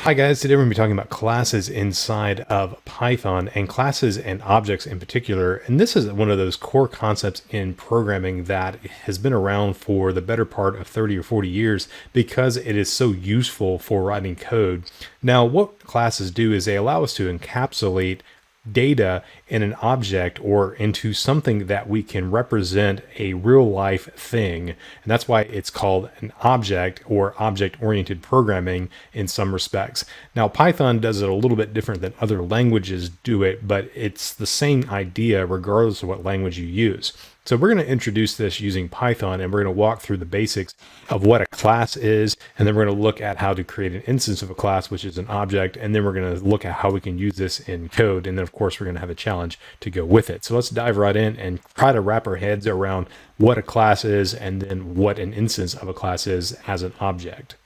Hi guys, today we're going to be talking about classes inside of Python and classes and objects in particular. And this is one of those core concepts in programming that has been around for the better part of 30 or 40 years because it is so useful for writing code. Now, what classes do is they allow us to encapsulate data in an object or into something that we can represent a real life thing. And that's why it's called an object or object-oriented programming in some respects. Now, Python does it a little bit different than other languages do it, but it's the same idea regardless of what language you use. So we're going to introduce this using Python, and we're going to walk through the basics of what a class is, and then we're going to look at how to create an instance of a class, which is an object, and then we're going to look at how we can use this in code, and then of course we're going to have a challenge to go with it. So let's dive right in and try to wrap our heads around what a class is and then what an instance of a class is as an object.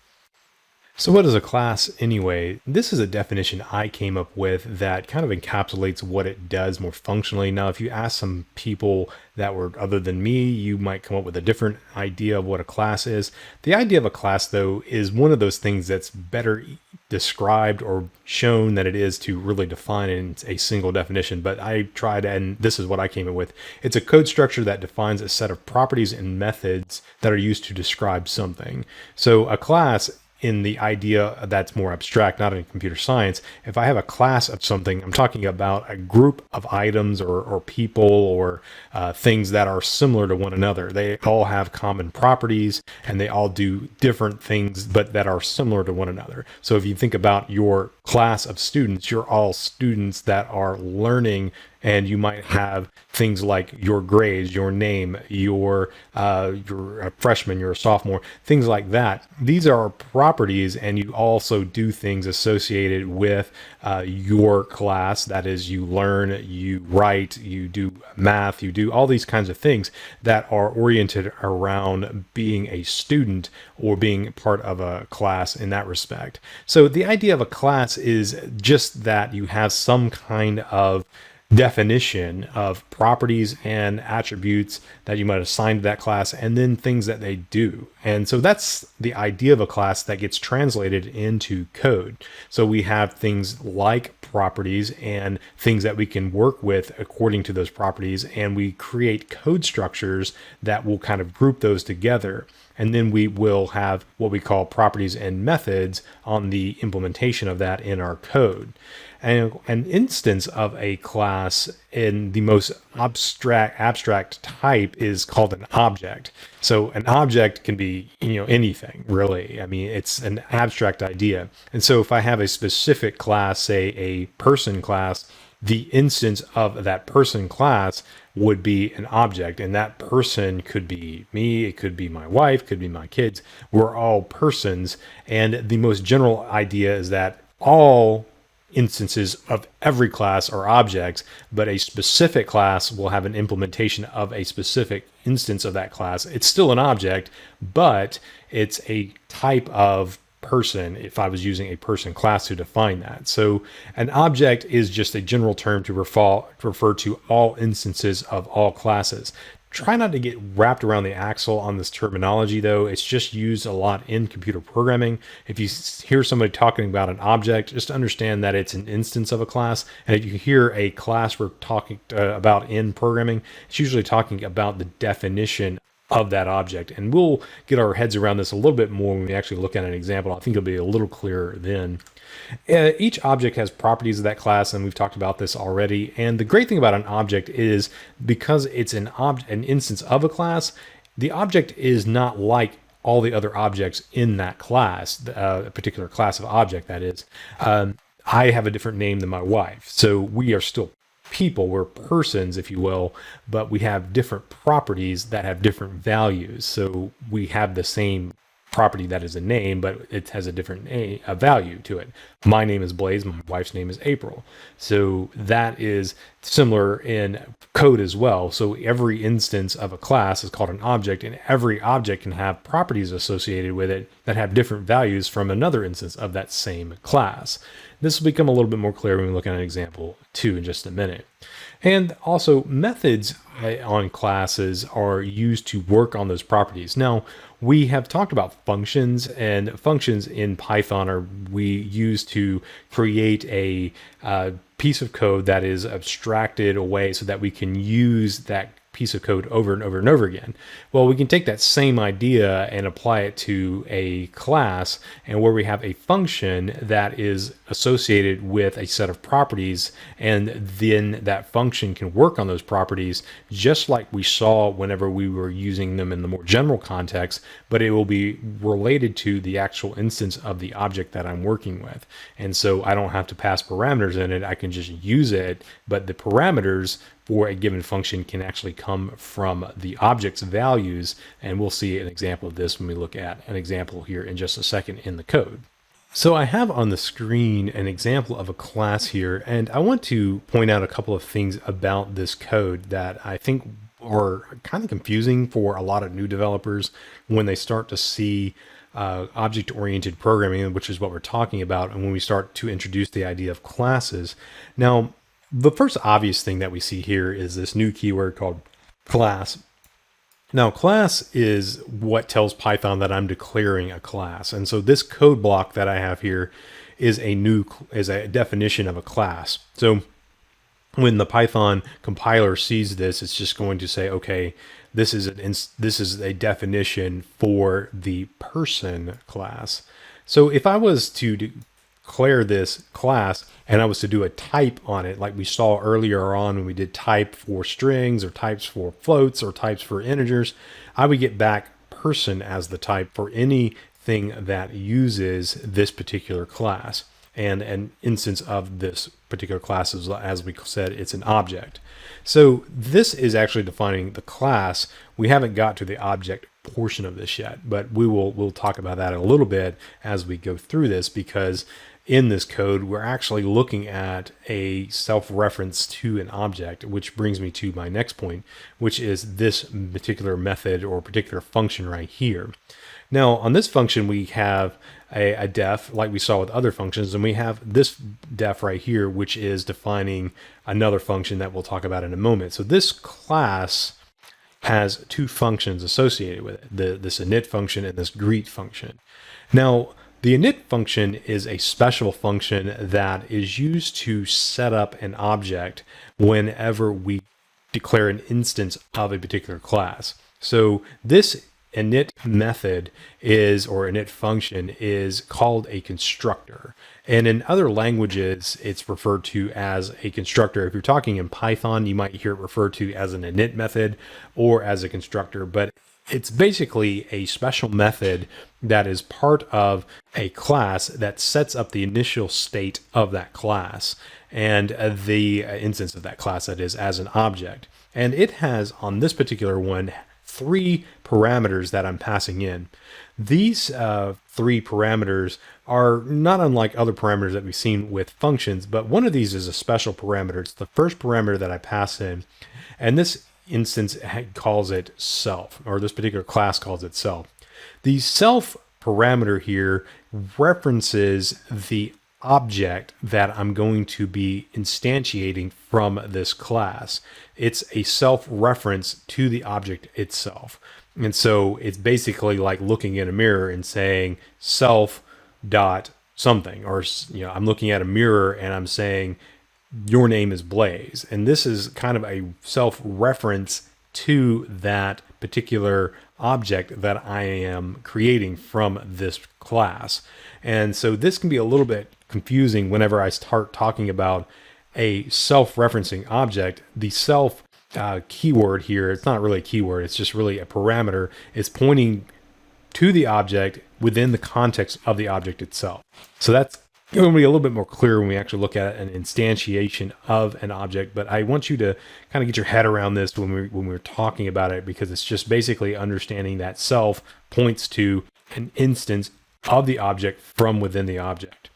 So what is a class anyway? This is a definition I came up with that kind of encapsulates what it does more functionally. Now, if you ask some people that were other than me, you might come up with a different idea of what a class is. The idea of a class, though, is one of those things that's better described or shown than it is to really define in a single definition. But I tried, and this is what I came up with. It's a code structure that defines a set of properties and methods that are used to describe something. So a class, in the idea that's more abstract, not in computer science, if I have a class of something, I'm talking about a group of items or people or things that are similar to one another. They all have common properties and they all do different things, but that are similar to one another. So if you think about your class of students, you're all students that are learning, and you might have things like your grades, your name, you're a freshman, you're a sophomore, things like that. These are properties, and you also do things associated with your class. That is, you learn, you write, you do math, you do all these kinds of things that are oriented around being a student or being part of a class in that respect. So the idea of a class is just that you have some kind of definition of properties and attributes that you might assign to that class, and then things that they do. And so that's the idea of a class that gets translated into code. So we have things like properties and things that we can work with according to those properties, and we create code structures that will kind of group those together. And then we will have what we call properties and methods on the implementation of that in our code. And an instance of a class in the most abstract type is called an object. So an object can be, anything really. I mean, it's an abstract idea. And so if I have a specific class, say a person class, the instance of that person class would be an object, and that person could be me, it could be my wife, could be my kids. We're all persons, and the most general idea is that all instances of every class are objects, but a specific class will have an implementation of a specific instance of that class. It's still an object, but it's a type of person if I was using a person class to define that. So an object is just a general term to refer to all instances of all classes. Try not to get wrapped around the axle on this terminology, though. It's just used a lot in computer programming. If you hear somebody talking about an object, just understand that it's an instance of a class. And if you hear a class we're talking about in programming, it's usually talking about the definition of that object. And we'll get our heads around this a little bit more when we actually look at an example. I think it'll be a little clearer then. Each object has properties of that class, and we've talked about this already. And the great thing about an object is because it's an instance of a class, the object is not like all the other objects in that class, a particular class of object, that is. I have a different name than my wife, so we are still people, we're persons, if you will, but we have different properties that have different values. So we have the same property that is a name, but it has a different value to it. My name is Blaze, my wife's name is April. So that is similar in code as well. So every instance of a class is called an object, and every object can have properties associated with it that have different values from another instance of that same class. This will become a little bit more clear when we look at an example 2 in just a minute. And also, methods on classes are used to work on those properties. Now, we have talked about functions, and functions in Python are we use to create a piece of code that is abstracted away so that we can use that piece of code over and over and over again. Well, we can take that same idea and apply it to a class, and where we have a function that is associated with a set of properties, and then that function can work on those properties just like we saw whenever we were using them in the more general context, but it will be related to the actual instance of the object that I'm working with. And so I don't have to pass parameters in it, I can just use it, but the parameters for a given function can actually come from the object's values. And we'll see an example of this when we look at an example here in just a second in the code. So I have on the screen an example of a class here, and I want to point out a couple of things about this code that I think are kind of confusing for a lot of new developers when they start to see object-oriented programming, which is what we're talking about, and when we start to introduce the idea of classes. Now, the first obvious thing that we see here is this new keyword called class. Now, class is what tells Python that I'm declaring a class. And so this code block that I have here is a definition of a class. So when the Python compiler sees this, it's just going to say, okay, this is a definition for the person class. So if I was to declare this class and I was to do a type on it, like we saw earlier on when we did type for strings or types for floats or types for integers, I would get back person as the type for anything that uses this particular class. And an instance of this particular class is, as we said, it's an object. So this is actually defining the class. We haven't got to the object portion of this yet, but we'll talk about that a little bit as we go through this, because in this code, we're actually looking at a self-reference to an object, which brings me to my next point, which is this particular method or particular function right here. Now, on this function, we have a def, like we saw with other functions, and we have this def right here, which is defining another function that we'll talk about in a moment. So this class has two functions associated with it, this init function and this greet function. Now, the init function is a special function that is used to set up an object whenever we declare an instance of a particular class. So this init method or init function is called a constructor. And in other languages, it's referred to as a constructor. If you're talking in Python, you might hear it referred to as an init method or as a constructor, but it's basically a special method that is part of a class that sets up the initial state of that class and the instance of that class, that is, as an object. And it has, on this particular one, 3 parameters that I'm passing in. These 3 parameters are not unlike other parameters that we've seen with functions, but one of these is a special parameter. It's the first parameter that I pass in, and this instance calls it self, or this particular class calls it self. The self parameter here references the object that I'm going to be instantiating from this class. It's a self-reference to the object itself. And so it's basically like looking in a mirror and saying self dot something, or I'm looking at a mirror and I'm saying your name is Blaze. And this is kind of a self-reference to that particular object that I am creating from this class. And so this can be a little bit confusing whenever I start talking about a self-referencing object. The self keyword here, it's not really a keyword, it's just really a parameter. It's pointing to the object within the context of the object itself. So that's going to be a little bit more clear when we actually look at an instantiation of an object, but I want you to kind of get your head around this when we're talking about it, because it's just basically understanding that self points to an instance of the object from within the object.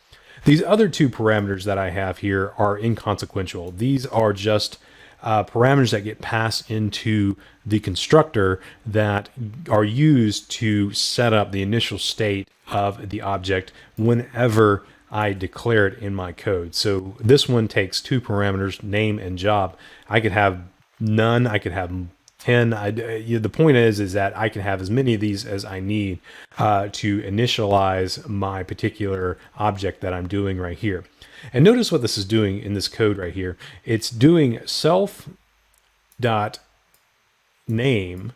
These other 2 parameters that I have here are inconsequential. These are just parameters that get passed into the constructor that are used to set up the initial state of the object whenever I declare it in my code. So this one takes two parameters, name and job. I could have none, I could have 10. The point is that I can have as many of these as I need to initialize my particular object that I'm doing right here. And notice what this is doing in this code right here. It's doing self dot name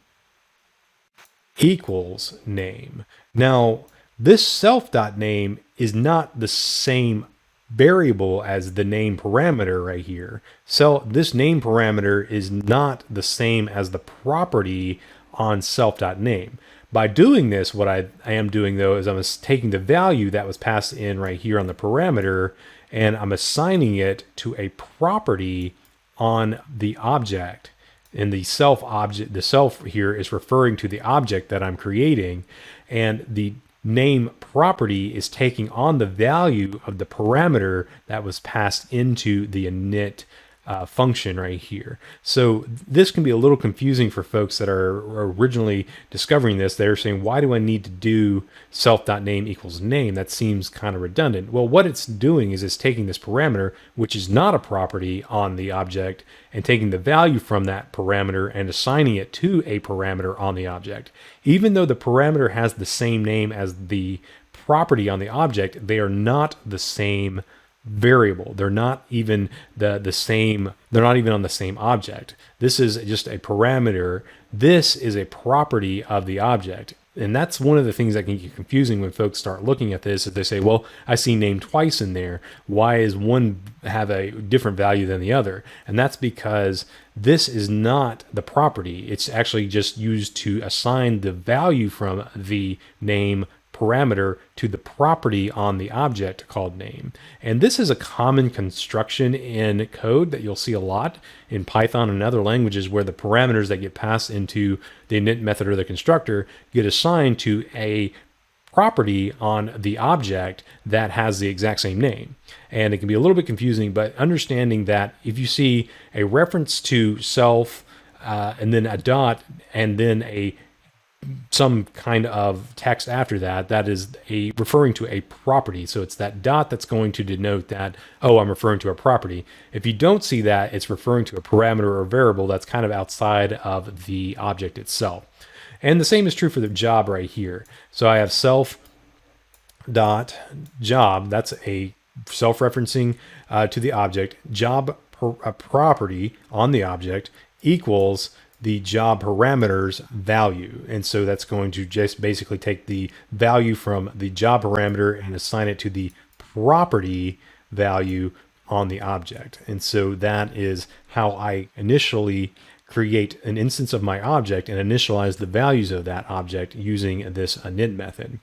equals name. Now, this self.name is not the same variable as the name parameter right here. So this name parameter is not the same as the property on self.name. By doing this, what I am doing though is I'm taking the value that was passed in right here on the parameter and I'm assigning it to a property on the object. And the self object, the self here is referring to the object that I'm creating, and the name property is taking on the value of the parameter that was passed into the init function right here. So this can be a little confusing for folks that are originally discovering this. They're saying, why do I need to do self.name equals name? That seems kind of redundant. Well, what it's doing is it's taking this parameter, which is not a property on the object, and taking the value from that parameter and assigning it to a parameter on the object. Even though the parameter has the same name as the property on the object, they are not the same variable. They're not even the same, they're not even on the same object. This is just a parameter. This is a property of the object. And that's one of the things that can get confusing when folks start looking at this, is they say, well, I see name twice in there. Why is one have a different value than the other? And that's because this is not the property. It's actually just used to assign the value from the name parameter to the property on the object called name. And this is a common construction in code that you'll see a lot in Python and other languages, where the parameters that get passed into the init method or the constructor get assigned to a property on the object that has the exact same name. And it can be a little bit confusing, but understanding that if you see a reference to self and then a dot and then some kind of text after that, that is referring to a property. So it's that dot that's going to denote that, oh, I'm referring to a property. If you don't see that, it's referring to a parameter or variable that's kind of outside of the object itself. And the same is true for the job right here. So I have self dot job, that's a self-referencing to the object, job property on the object equals the job parameters value. And so that's going to just basically take the value from the job parameter and assign it to the property value on the object. And so that is how I initially create an instance of my object and initialize the values of that object using this init method.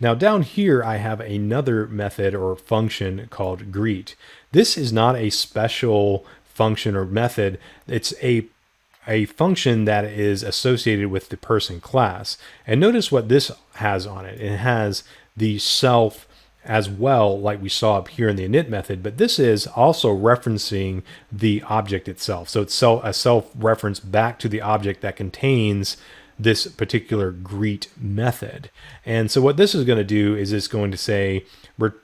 Now down here, I have another method or function called greet. This is not a special function or method. It's a function that is associated with the person class. And notice what this has on it. It has the self as well, like we saw up here in the init method, but this is also referencing the object itself. So it's a self-reference back to the object that contains this particular greet method. And so what this is going to do is it's going to say,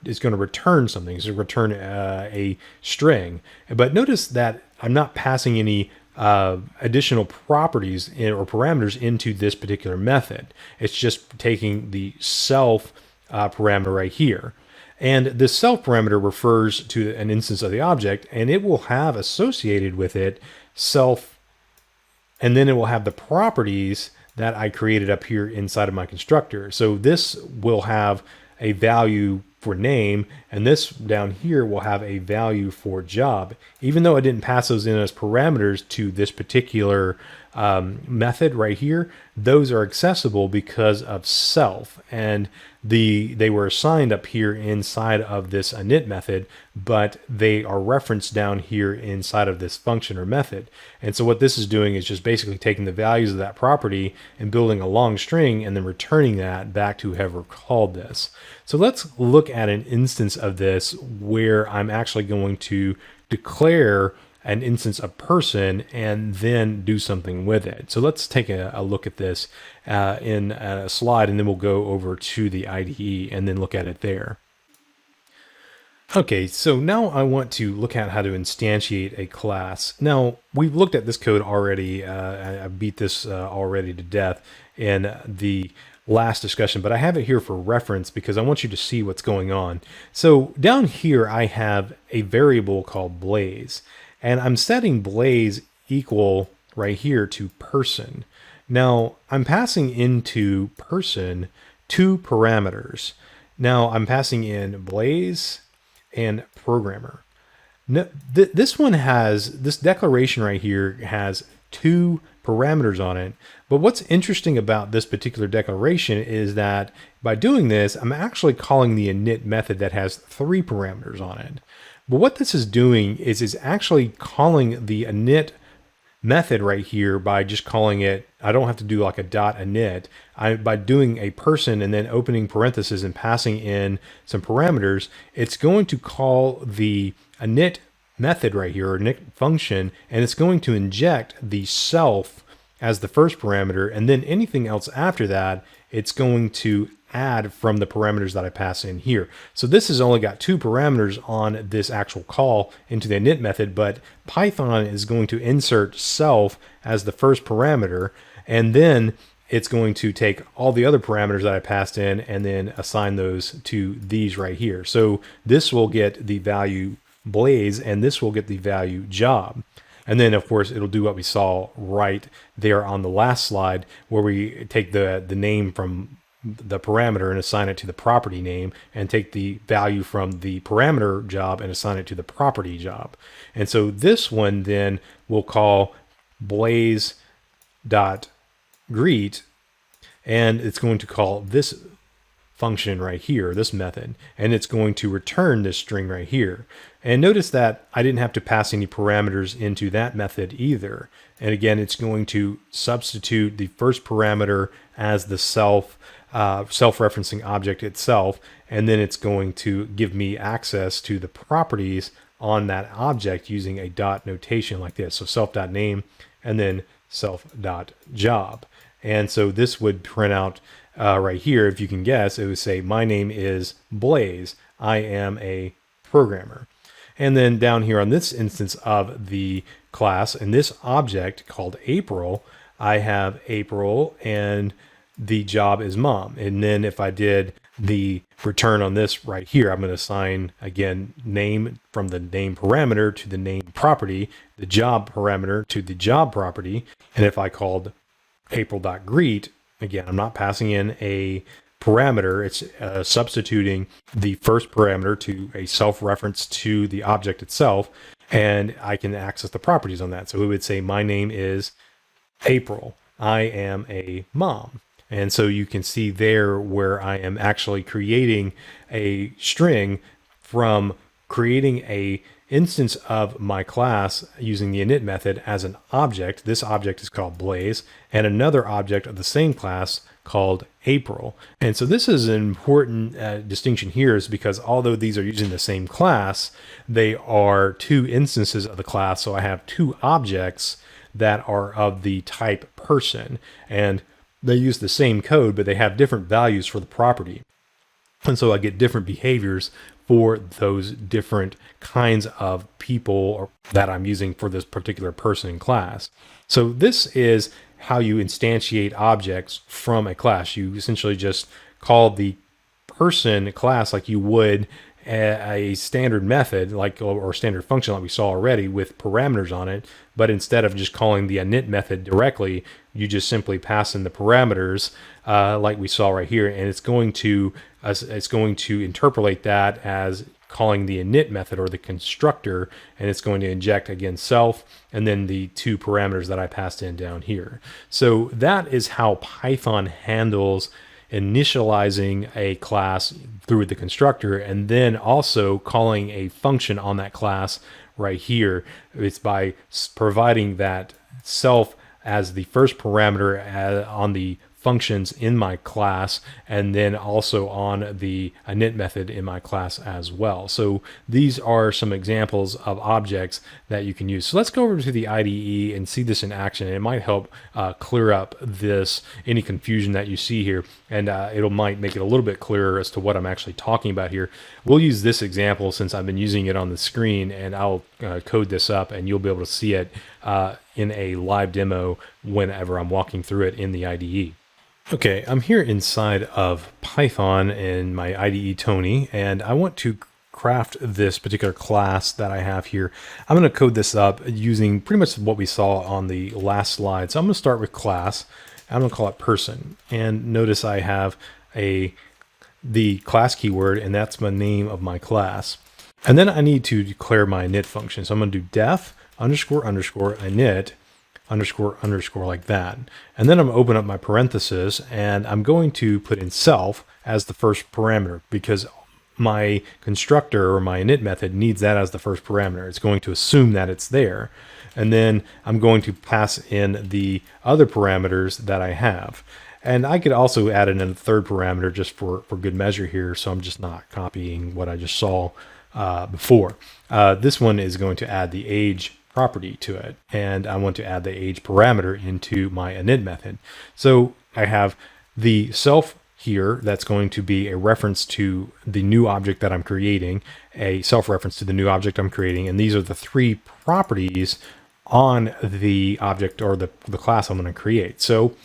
it's going to return something. So return a string. But notice that I'm not passing any additional properties or parameters into this particular method. It's just taking the self parameter right here. And this self parameter refers to an instance of the object, and it will have associated with it self, and then it will have the properties that I created up here inside of my constructor. So this will have a value for name, and this down here will have a value for job. Even though I didn't pass those in as parameters to this particular method right here, those are accessible because of self, and they were assigned up here inside of this init method, but they are referenced down here inside of this function or method. And so what this is doing is just basically taking the values of that property and building a long string and then returning that back to whoever called this. So let's look at an instance of this where I'm actually going to declare an instance of person and then do something with it. So let's take a look at this in a slide, and then we'll go over to the IDE and then look at it there. Okay, so now I want to look at how to instantiate a class. Now, we've looked at this code already. I beat this already to death in the last discussion, but I have it here for reference because I want you to see what's going on. So down here, I have a variable called Blaze, and I'm setting Blaze equal right here to person. Now, I'm passing into person two parameters. Now, I'm passing in Blaze and programmer. No, this one has, this declaration right here has two parameters on it. But what's interesting about this particular declaration is that by doing this, I'm actually calling the init method that has three parameters on it. But what this is doing is actually calling the init method right here by just calling it, I don't have to do like a dot init. By doing a person and then opening parentheses and passing in some parameters, it's going to call the init method right here, or init function, and it's going to inject the self as the first parameter, and then anything else after that, it's going to add from the parameters that I pass in here. So this has only got two parameters on this actual call into the init method, but Python is going to insert self as the first parameter, and then it's going to take all the other parameters that I passed in and then assign those to these right here. So this will get the value Blaze, and this will get the value job. And then, of course, it'll do what we saw right there on the last slide, where we take the name from the parameter and assign it to the property name, and take the value from the parameter job and assign it to the property job. And so this one then we'll call blaze.greet, and it's going to call this function right here, this method, and it's going to return this string right here. And notice that I didn't have to pass any parameters into that method either. And again, it's going to substitute the first parameter as the self-referencing object itself, and then it's going to give me access to the properties on that object using a dot notation like this. So self.name and then self.job. And so this would print out right here, if you can guess, it would say, my name is Blaze. I am a programmer. And then down here on this instance of the class, in this object called April, I have April and the job is mom. And then if I did the return on this right here, I'm going to assign, again, name from the name parameter to the name property, the job parameter to the job property. And if I called April.greet, again, I'm not passing in a parameter. It's substituting the first parameter to a self-reference to the object itself, and I can access the properties on that. So it would say, my name is April. I am a mom. And so you can see there where I am actually creating a string from creating a instance of my class using the init method as an object. This object is called Blaze, and another object of the same class called April. And so this is an important distinction here, is because although these are using the same class, they are two instances of the class. So I have two objects that are of the type person, and they use the same code, but they have different values for the property. And so I get different behaviors for those different kinds of people that I'm using for this particular person in class. So this is how you instantiate objects from a class. You essentially just call the person class like you would a standard method, like, or standard function like we saw already with parameters on it. But instead of just calling the init method directly, you just simply pass in the parameters like we saw right here, and it's going to interpolate that as calling the init method or the constructor, and it's going to inject again self and then the two parameters that I passed in down here. So that is how Python handles initializing a class through the constructor, and then also calling a function on that class right here. It's by providing that self as the first parameter on the functions in my class, and then also on the init method in my class as well. So these are some examples of objects that you can use. So let's go over to the IDE and see this in action. It might help clear up any confusion that you see here, and might make it a little bit clearer as to what I'm actually talking about here. We'll use this example since I've been using it on the screen, and I'll code this up and you'll be able to see it in a live demo whenever I'm walking through it in the IDE. Okay, I'm here inside of Python in my IDE Tony, and I want to craft this particular class that I have here. I'm going to code this up using pretty much what we saw on the last slide. So I'm going to start with class. I'm going to call it person, and notice I have the class keyword, and that's my name of my class. And then I need to declare my init function. So I'm going to do def underscore underscore init underscore underscore like that. And then I'm going to open up my parenthesis, and I'm going to put in self as the first parameter because my constructor or my init method needs that as the first parameter. It's going to assume that it's there. And then I'm going to pass in the other parameters that I have. And I could also add in a third parameter just for good measure here. So I'm just not copying what I just saw before. This one is going to add the age property to it. And I want to add the age parameter into my init method. So I have the self here that's going to be a reference to the new object that I'm creating, a self-reference to the new object I'm creating. And these are the three properties on the object or the class I'm going to create. So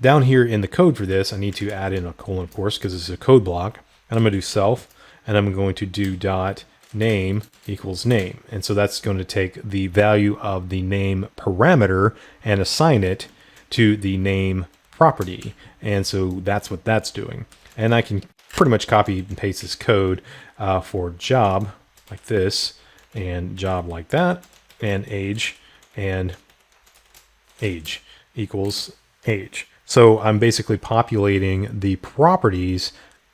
down here in the code for this, I need to add in a colon, of course, because it's a code block. And I'm going to do self, and I'm going to do dot name equals name. And so that's going to take the value of the name parameter and assign it to the name property. And so that's what that's doing. And I can pretty much copy and paste this code for job like this, and job like that, and age equals age. So I'm basically populating the properties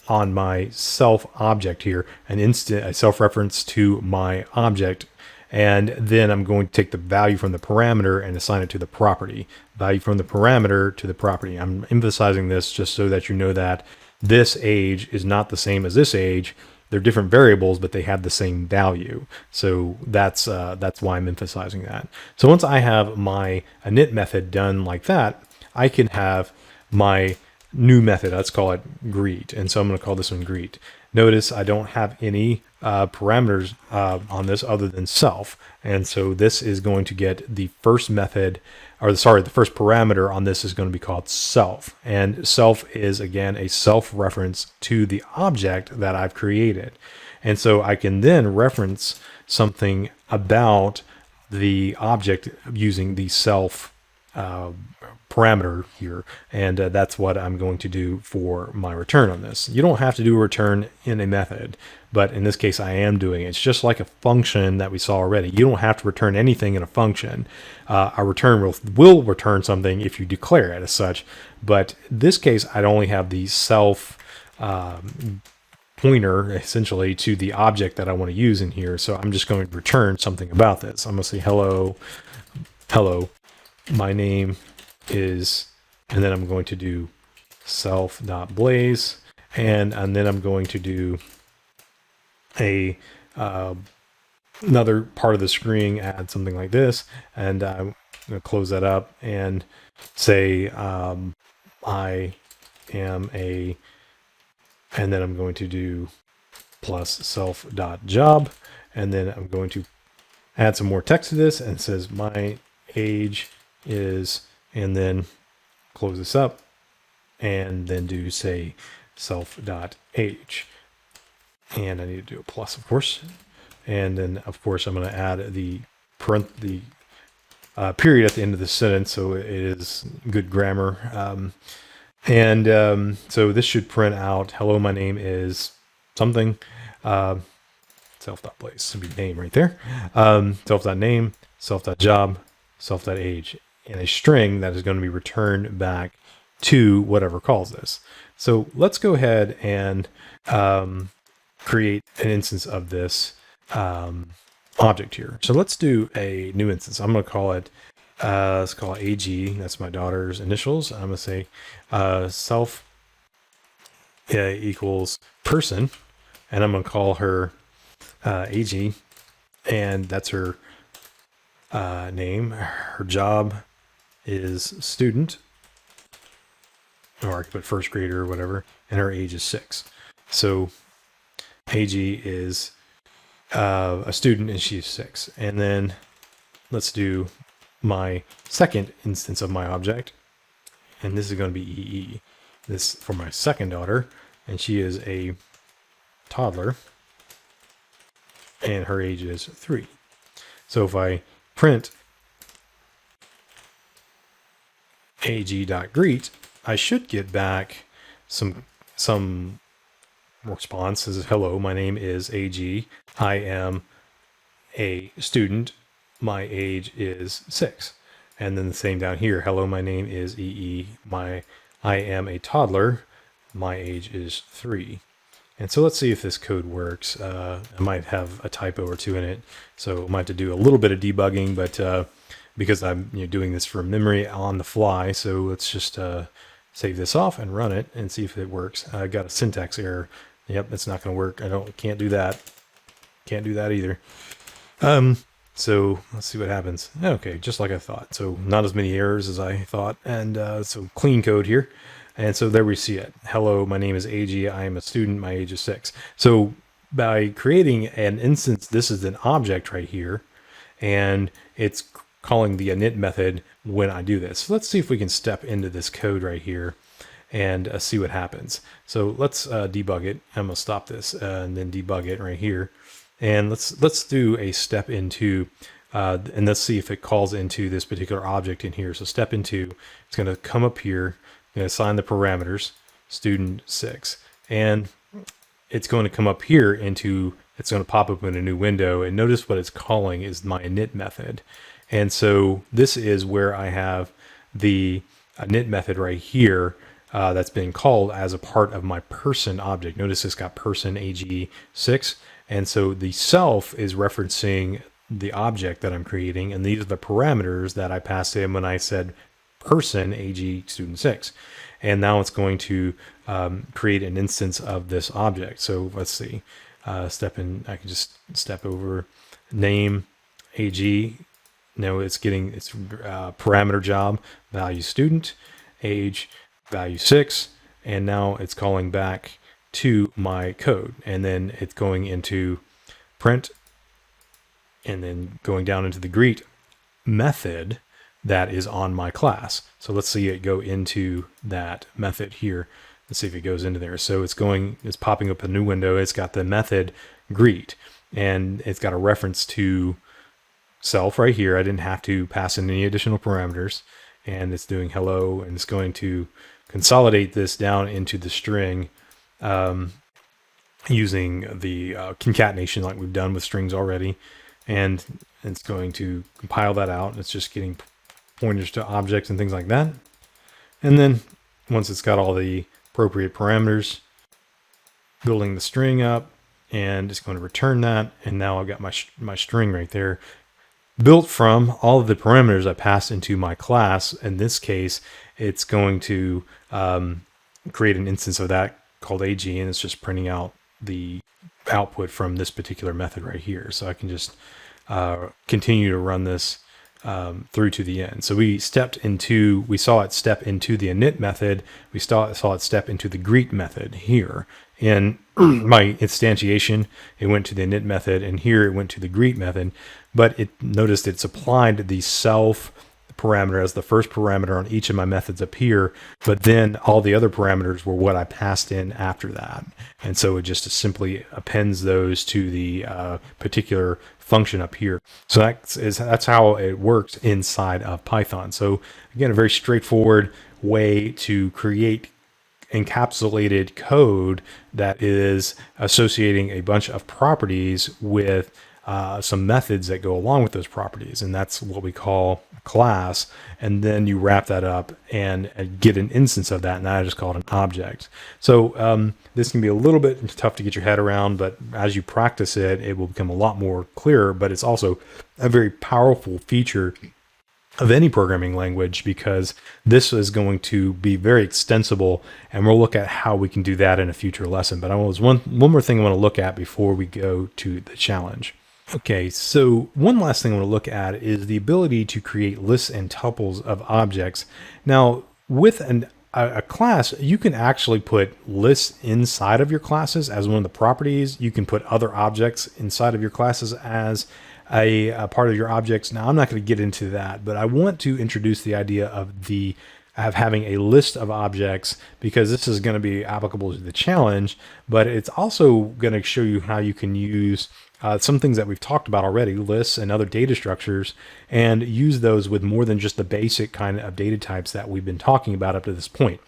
on my self object here, a self-reference to my object. And then I'm going to take the value from the parameter and assign it to the property. Value from the parameter to the property. I'm emphasizing this just so that you know that this age is not the same as this age. They're different variables, but they have the same value. So that's why I'm emphasizing that. So once I have my init method done like that, I can have my new method. Let's call it greet. And so I'm going to call this one greet. Notice I don't have any parameters on this other than self. And so this is going to get the first method, or sorry, the first parameter on this is going to be called self. And self is, again, a self-reference to the object that I've created. And so I can then reference something about the object using the self parameter here, and that's what I'm going to do for my return on this. You don't have to do a return in a method, but in this case I am doing it. It's just like a function that we saw already. You don't have to return anything in a function. A return will return something if you declare it as such, but in this case I'd only have the self pointer essentially to the object that I want to use in here. So I'm just going to return something about this. I'm going to say hello, my name is, and then I'm going to do self.blaze, and then I'm going to do a another part of the string, add something like this, and I'm going to close that up and say I am a, and then I'm going to do plus self.job, and then I'm going to add some more text to this, and it says my age is, and then close this up, and then do say self.age, and I need to do a plus, of course, and then of course I'm going to add the period at the end of the sentence, so it is good grammar. So this should print out hello, my name is something, self.place should be name right there, self.name, self.job, self.age, in a string that is going to be returned back to whatever calls this. So let's go ahead and create an instance of this object here. So let's do a new instance. I'm going to call it let's call it AG. That's my daughter's initials. I'm going to say self equals person, and I'm going to call her AG, and that's her name. Her job is student, or I could put first grader or whatever, and her age is 6. So AG is a student and she's 6. And then let's do my second instance of my object, and this is going to be EE. This for my second daughter, and she is a toddler, and her age is 3. So if I print ag.greet, I should get back some response. This is hello, my name is AG. I am a student. My age is 6. And then the same down here. Hello, my name is EE. I am a toddler. My age is 3. And so let's see if this code works. I might have a typo or two in it, so I might have to do a little bit of debugging, but because I'm doing this from memory on the fly, so let's just save this off and run it and see if it works. I got a syntax error. Yep, it's not going to work. Can't do that. Can't do that either. So let's see what happens. Okay, just like I thought. So not as many errors as I thought, and so clean code here. And so there we see it. Hello, my name is AG. I am a student. My age is 6. So by creating an instance, this is an object right here, and it's calling the init method when I do this. So let's see if we can step into this code right here and see what happens. So let's debug it. I'm gonna stop this and then debug it right here. And let's do a step into, and let's see if it calls into this particular object in here. So step into, it's gonna come up here, going to assign the parameters, student 6, and it's going to come up here into, it's going to pop up in a new window, and notice what it's calling is my init method. And so this is where I have the init method right here that's being called as a part of my person object. Notice it's got person AG6, and so the self is referencing the object that I'm creating, and these are the parameters that I passed in when I said person AG student 6, and now it's going to create an instance of this object. So let's see, step in, I can just step over name AG. Now it's getting its parameter job value student, age value 6, and now it's calling back to my code, and then it's going into print, and then going down into the greet method that is on my class. So let's see it go into that method here. Let's see if it goes into there. So it's popping up a new window. It's got the method greet, and it's got a reference to self right here. I didn't have to pass in any additional parameters, and it's doing hello, and it's going to consolidate this down into the string using the concatenation like we've done with strings already, and it's going to compile that out. It's just getting pointers to objects and things like that. And then once it's got all the appropriate parameters, building the string up, and it's going to return that. And now I've got my string right there built from all of the parameters I passed into my class. In this case, it's going to create an instance of that called AG, and it's just printing out the output from this particular method right here. So I can just continue to run this through to the end. So we saw it step into the init method. We saw it step into the greet method here. In my instantiation, it went to the init method, and here it went to the greet method. But it noticed it's applied the self parameter as the first parameter on each of my methods up here, but then all the other parameters were what I passed in after that. And so it just simply appends those to the particular function up here. So that's how it works inside of Python. So again, a very straightforward way to create encapsulated code that is associating a bunch of properties with some methods that go along with those properties, and that's what we call a class. And then you wrap that up and get an instance of that, and I just call it an object. So this can be a little bit tough to get your head around, but as you practice it, it will become a lot more clearer. But it's also a very powerful feature of any programming language, because this is going to be very extensible, and we'll look at how we can do that in a future lesson. But I was one more thing I want to look at before we go to the challenge. Okay, so one last thing I want to look at is the ability to create lists and tuples of objects. Now, with a class, you can actually put lists inside of your classes as one of the properties. You can put other objects inside of your classes as a part of your objects. Now, I'm not going to get into that, but I want to introduce the idea of having a list of objects, because this is going to be applicable to the challenge, but it's also going to show you how you can use some things that we've talked about already, lists and other data structures, and use those with more than just the basic kind of data types that we've been talking about up to this point.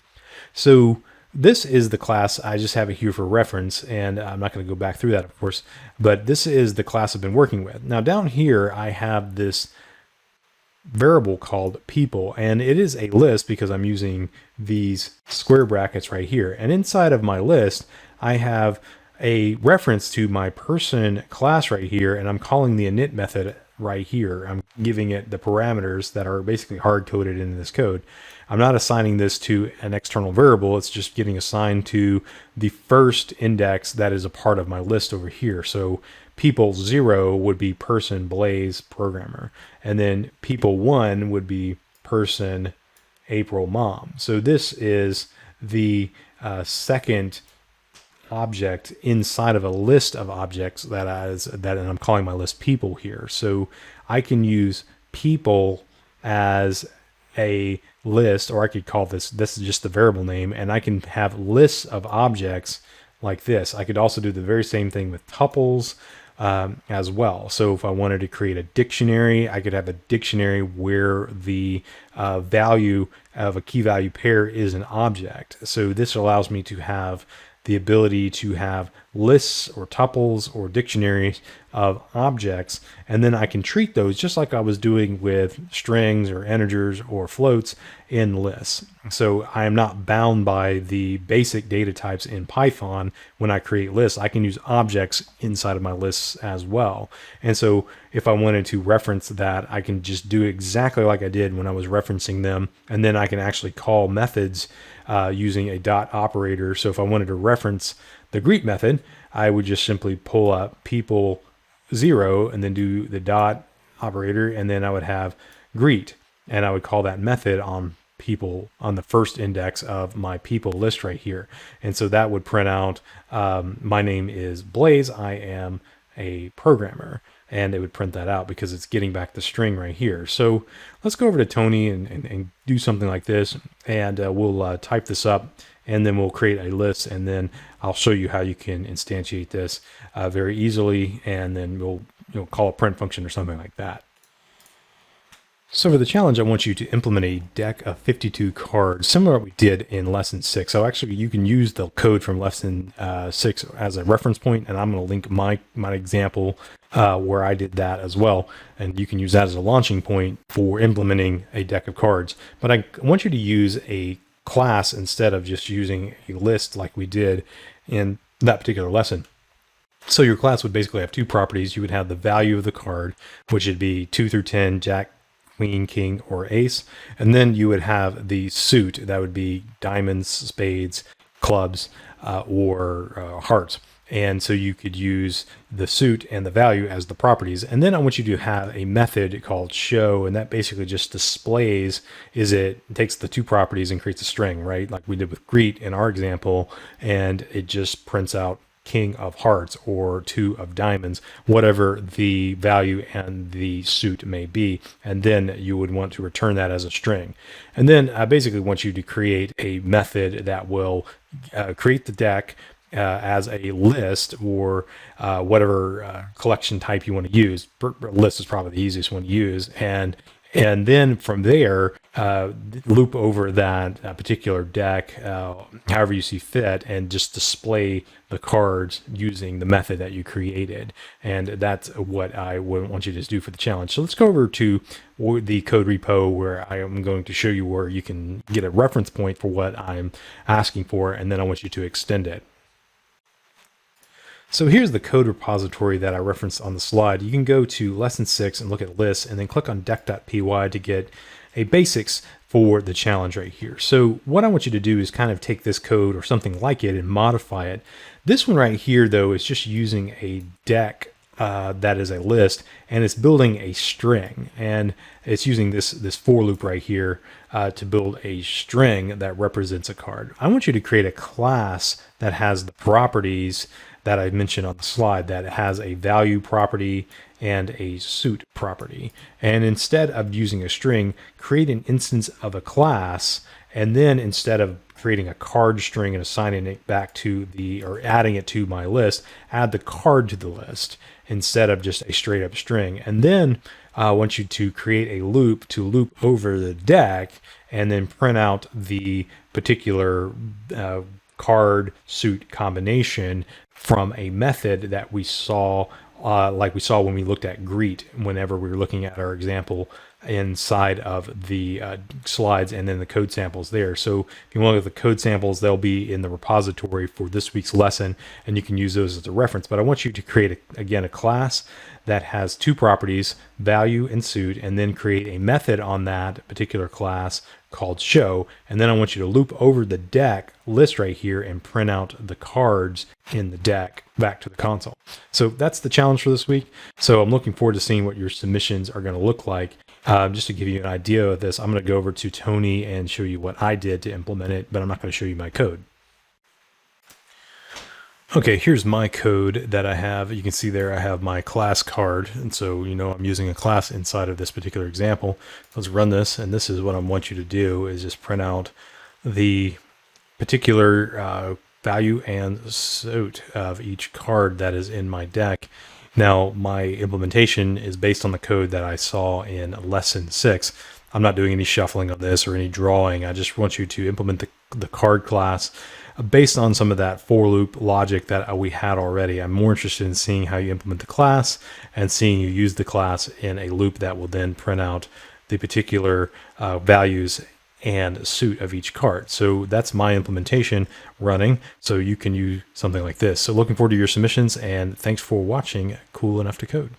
So this is the class. I just have it here for reference, and I'm not going to go back through that, of course, but this is the class I've been working with. Now down here, I have this variable called people, and it is a list because I'm using these square brackets right here. And inside of my list, I have a reference to my person class right here, and I'm calling the init method right here. I'm giving it the parameters that are basically hard coded in this code. I'm not assigning this to an external variable. It's just getting assigned to the first index that is a part of my list over here. So people 0 would be person Blaze programmer, and then people 1 would be person April mom. So this is the second object inside of a list of objects and I'm calling my list people here. So I can use people as a list, or I could call this is just the variable name, and I can have lists of objects like this. I could also do the very same thing with tuples as well. So if I wanted to create a dictionary, I could have a dictionary where the value of a key value pair is an object. So this allows me to have the ability to have lists or tuples or dictionaries of objects, and then I can treat those just like I was doing with strings or integers or floats in lists. So I am not bound by the basic data types in Python when I create lists. I can use objects inside of my lists as well. And so if I wanted to reference that, I can just do exactly like I did when I was referencing them, and then I can actually call methods using a dot operator. So if I wanted to reference the greet method, I would just simply pull up people 0 and then do the dot operator, and then I would have greet, and I would call that method on people on the first index of my people list right here. And so that would print out my name is Blaze, I am a programmer, and it would print that out because it's getting back the string right here. So let's go over to Tony and do something like this, and we'll type this up, and then we'll create a list, and then I'll show you how you can instantiate this very easily, and then we'll call a print function or something like that. So for the challenge, I want you to implement a deck of 52 cards, similar to what we did in lesson 6. So actually, you can use the code from lesson 6 as a reference point, and I'm going to link my example where I did that as well. And you can use that as a launching point for implementing a deck of cards. But I want you to use a class instead of just using a list like we did in that particular lesson. So your class would basically have two properties. You would have the value of the card, which would be 2 through 10, Jack, Queen, King, or Ace. And then you would have the suit. That would be diamonds, spades, clubs, or hearts. And so you could use the suit and the value as the properties. And then I want you to have a method called show, and that basically just displays, it takes the two properties and creates a string, right? Like we did with greet in our example, and it just prints out King of Hearts or 2 of Diamonds, whatever the value and the suit may be. And then you would want to return that as a string. And then I basically want you to create a method that will create the deck as a list or whatever collection type you want to use. List is probably the easiest one to use. And then from there, loop over that particular deck however you see fit, and just display the cards using the method that you created. And that's what I would want you to do for the challenge. So let's go over to the code repo where I am going to show you where you can get a reference point for what I'm asking for, and then I want you to extend it. So here's the code repository that I referenced on the slide. You can go to lesson 6 and look at lists and then click on deck.py to get a basics for the challenge right here. So what I want you to do is kind of take this code or something like it and modify it. This one right here though is just using a deck that is a list, and it's building a string, and it's using this for loop right here to build a string that represents a card. I want you to create a class that has the properties that I mentioned on the slide, that has a value property and a suit property. And instead of using a string, create an instance of a class, and then instead of creating a card string and assigning it back to or adding it to my list, add the card to the list instead of just a straight up string. And then I want you to create a loop to loop over the deck and then print out the particular card suit combination from a method that we saw, like we saw when we looked at greet, whenever we were looking at our example inside of the slides and then the code samples there. So if you want to look at the code samples, they'll be in the repository for this week's lesson, and you can use those as a reference. But I want you to create, again, a class that has two properties, value and suit, and then create a method on that particular class called show. And then I want you to loop over the deck list right here and print out the cards in the deck back to the console. So that's the challenge for this week. So I'm looking forward to seeing what your submissions are going to look like. Just to give you an idea of this, I'm going to go over to Tony and show you what I did to implement it, but I'm not going to show you my code. Okay, here's my code that I have. You can see there I have my class card, and so I'm using a class inside of this particular example. Let's run this, and this is what I want you to do, is just print out the particular value and suit of each card that is in my deck. Now, my implementation is based on the code that I saw in lesson 6. I'm not doing any shuffling on this or any drawing. I just want you to implement the card class based on some of that for loop logic that we had already. I'm more interested in seeing how you implement the class and seeing you use the class in a loop that will then print out the particular values and suit of each card. So that's my implementation running. So you can use something like this. So looking forward to your submissions, and thanks for watching Cool Enough to Code.